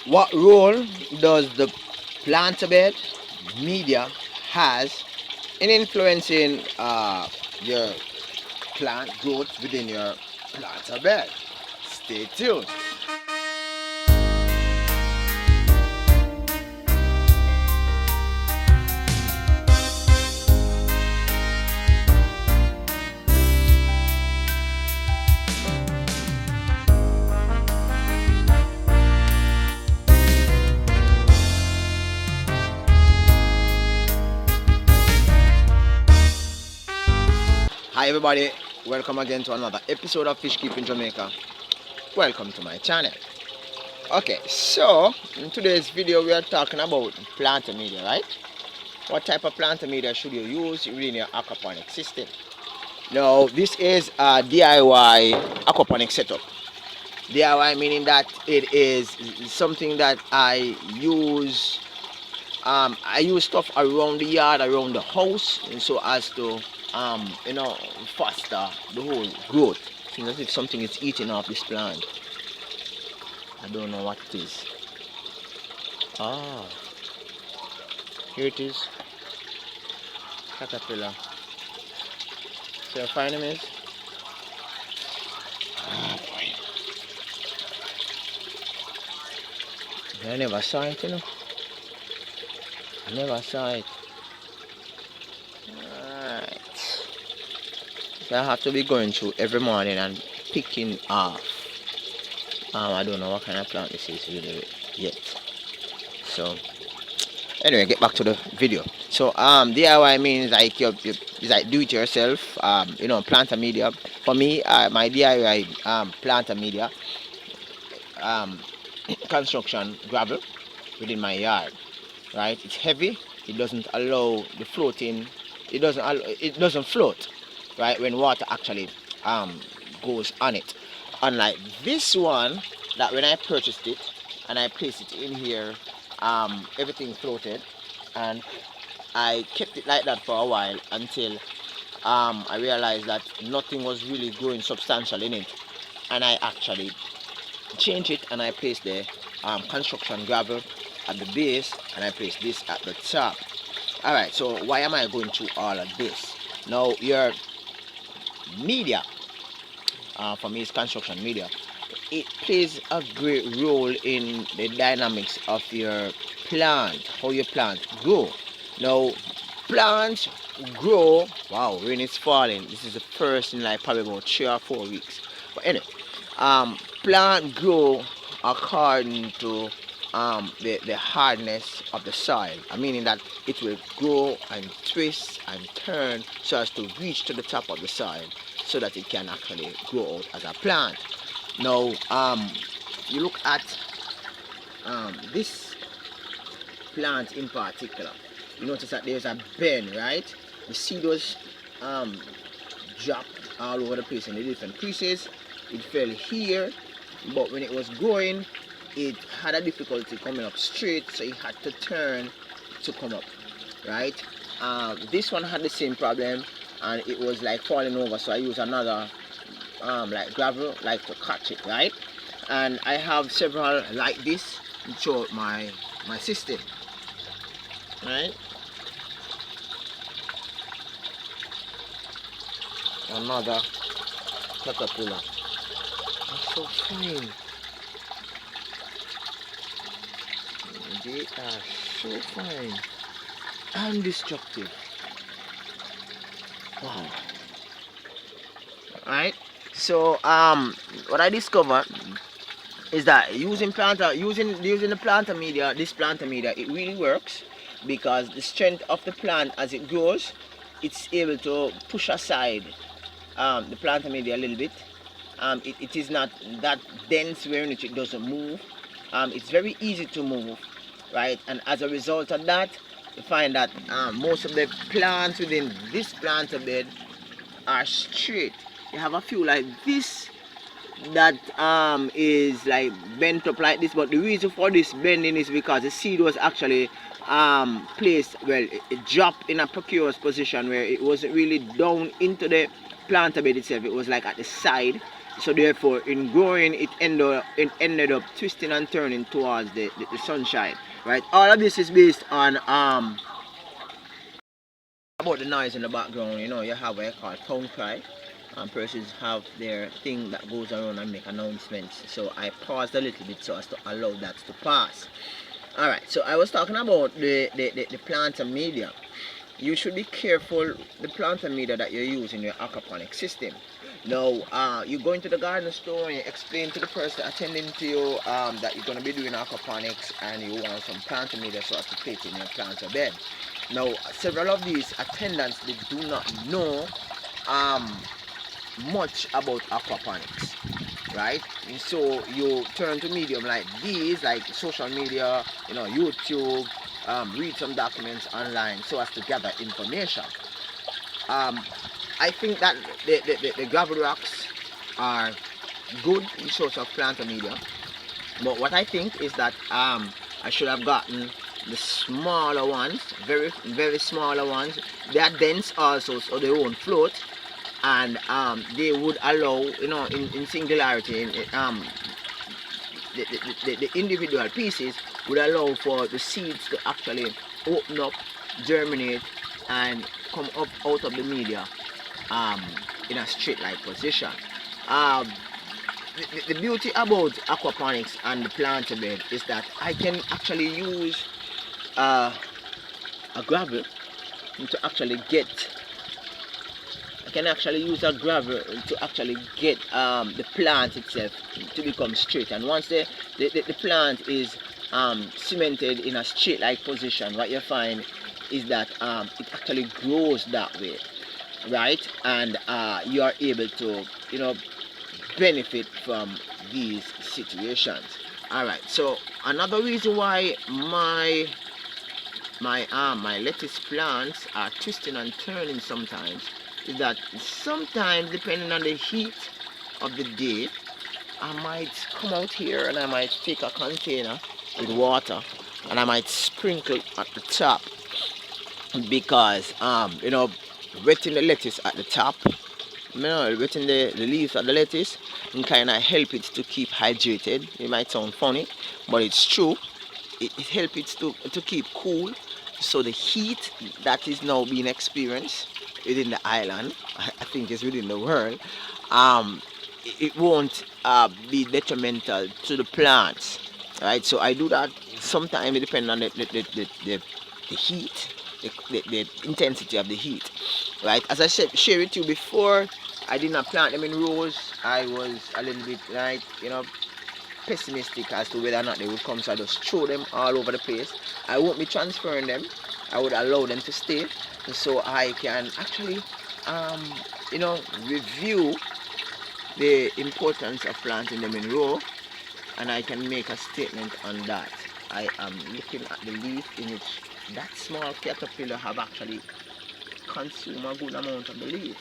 What role does the planter bed media has in influencing your plant growth within your planter bed? Stay tuned. Hi everybody, welcome again to another episode of Fish Keeping Jamaica. Welcome to my channel. Okay, so in today's video we are talking about planter media, right? What type of planter media should you use within your aquaponics system? Now, this is a DIY aquaponics setup. DIY meaning that it is something that I use stuff around the yard, around the house, and so as to foster the whole growth. Seems as if something is eating off this plant. I don't know what it is. Ah, here it is. Caterpillar. See how fine it is? Ah, boy. I never saw it, you know. I never saw it. Alright. So I have to be going through every morning and picking off. I don't know what kind of plant this is really yet. So anyway, get back to the video. So DIY means like you like do it yourself. Planter media. For me, my DIY planter media construction gravel within my yard. Right, it's heavy. It doesn't allow the floating. It doesn't float. Right, when water actually goes on it. Unlike this one, that when I purchased it and I placed it in here, everything floated, and I kept it like that for a while until I realized that nothing was really growing substantial in it, and I actually changed it and I placed the construction gravel at the base and I placed this at the top. Alright, so why am I going through all of this? Now, your media, for me, is construction media. It plays a great role in the dynamics of your plant, how your plant grow. Now, plants grow. Wow, rain is falling. This is the first in like probably about 3 or 4 weeks. But anyway, plant grow according to the hardness of the soil. Meaning that it will grow and twist and turn so as to reach to the top of the soil, so that it can actually grow out as a plant. Now, you look at this plant in particular. You notice that there's a bend, right? The seed was dropped all over the place in the different creases. It fell here, but when it was growing, it had a difficulty coming up straight, so it had to turn to come up, right? This one had the same problem, and it was like falling over, so I used another like gravel like to catch it, right? And I have several like this throughout my system, right? Another caterpillar. That's so fine. They are so fine and destructive. Wow. Alright, so what I discovered is that using the planter media, this planter media, it really works, because the strength of the plant as it grows, it's able to push aside the planter media a little bit. It is not that dense where it doesn't move. It's very easy to move, right? And as a result of that, you find that most of the plants within this planter bed are straight. You have a few like this that is like bent up like this, but the reason for this bending is because the seed was actually placed, well, it dropped in a precarious position where it wasn't really down into the planter bed itself. It was like at the side, So therefore, in growing, it ended up twisting and turning towards the sunshine, right? All of this is based on about the noise in the background. You have what you call town cry. Persons have their thing that goes around and make announcements. So I paused a little bit so as to allow that to pass. All right. So I was talking about the planter media. You should be careful the planter media that you use in your aquaponics system. Now, you go into the garden store and you explain to the person attending to you that you're going to be doing aquaponics and you want some planter media so as to fit in your planter bed. Now, several of these attendants, they do not know much about aquaponics, right? And so you turn to medium like these, like social media, YouTube, read some documents online so as to gather information. I think that the gravel rocks are good in source of planter media, but what I think is that I should have gotten the smaller ones, very very smaller ones. They are dense also, so they won't float, and they would allow, in singularity, the individual pieces would allow for the seeds to actually open up, germinate, and come up out of the media in a straight like position. Um, the beauty about aquaponics and the planter bed is that I can actually use a gravel to actually get I can actually use a gravel to actually get the plant itself to become straight. And once the plant is cemented in a straight like position, what you find is that it actually grows that way, right? And you are able to benefit from these situations. All right, so another reason why my lettuce plants are twisting and turning sometimes is that sometimes, depending on the heat of the day, I might come out here and I might take a container with water and I might sprinkle at the top, because wetting the lettuce at the top, wetting the leaves of the lettuce, and kind of help it to keep hydrated. It might sound funny, but it's true. It helps it to keep cool, so the heat that is now being experienced within the island, I think is within the world, it won't be detrimental to the plants, right? So I do that sometimes, depending on the heat, the intensity of the heat, right? As I said, share with you before, I did not plant them in rows. I was a little bit like, pessimistic as to whether or not they would come, so I just throw them all over the place. I won't be transferring them. I would allow them to stay, so I can actually review the importance of planting them in row, and I can make a statement on that. I am looking at the leaf in which that small caterpillar have actually consumed a good amount of the leaf.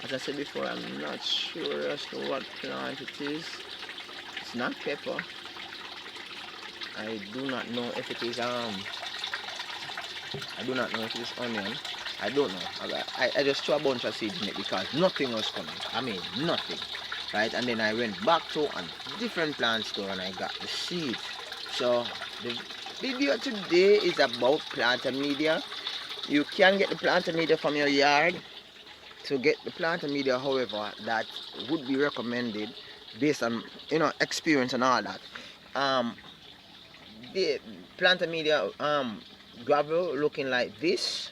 As I said before, I'm not sure as to what plant it is. It's not pepper. I do not know if it is onion. I don't know. I just threw a bunch of seeds in it because nothing was coming. I mean, nothing. Right? And then I went back to a different plant store and I got the seeds. So the video today is about planter media. You can get the planter media from your yard. To get the planter media, however, that would be recommended based on experience and all that. The planter media gravel looking like this,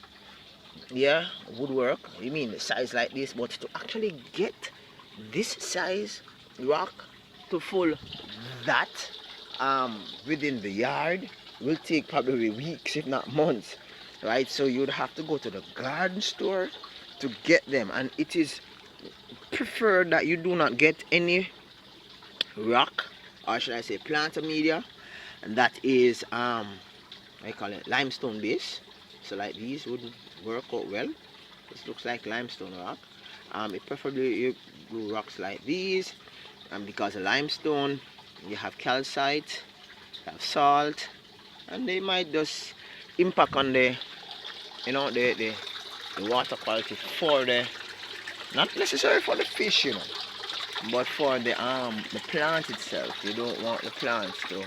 yeah, would work. You mean the size like this, but to actually get this size rock to full that within the yard will take probably weeks, if not months, right? So you'd have to go to the garden store to get them, and it is preferred that you do not get any rock, or should I say planter media, and that is I call it limestone base. So like these would work out well. This looks like limestone rock. It preferably you do rocks like these, and because of limestone you have calcite, you have salt, and they might just impact on the the water quality for the, not necessarily for the fish, But for the plant itself, you don't want the plants to,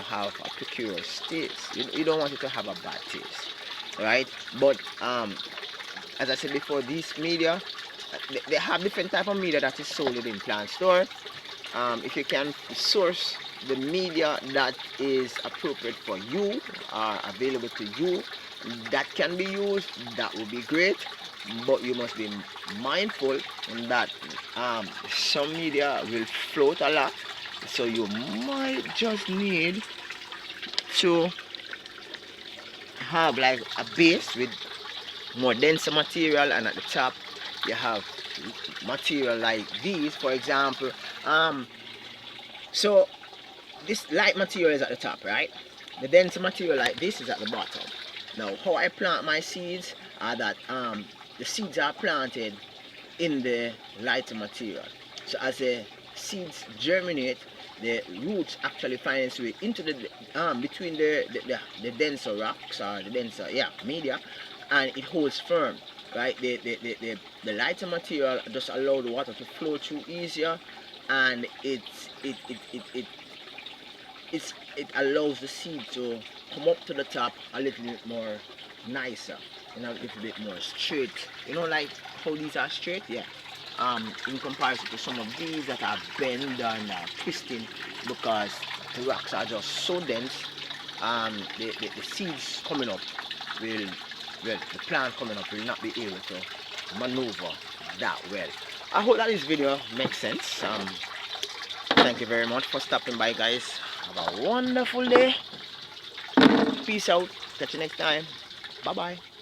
have a peculiar taste. You don't want it to have a bad taste, right? But as I said before, these media, they have different type of media that is sold in plant store. If you can source the media that is appropriate for you or available to you, that can be used, that would be great. But you must be mindful that some media will float a lot, so you might just need to have like a base with more denser material, and at the top you have material like these, for example. So this light material is at the top, right? The denser material like this is at the bottom. Now how I plant my seeds are that the seeds are planted in the lighter material. So as the seeds germinate, the roots actually find its way into the between the denser rocks, or the denser media, and it holds firm, right? The lighter material just allow the water to flow through easier, and it allows the seed to come up to the top a little bit more nicer, a little bit more straight. Like how these are straight, yeah. In comparison to some of these that are bent and are twisting, because the rocks are just so dense. The seeds coming up will, well, the plant coming up will not be able to maneuver that well. I hope that this video makes sense. Thank you very much for stopping by, guys. Have a wonderful day. Peace out. Catch you next time. Bye bye.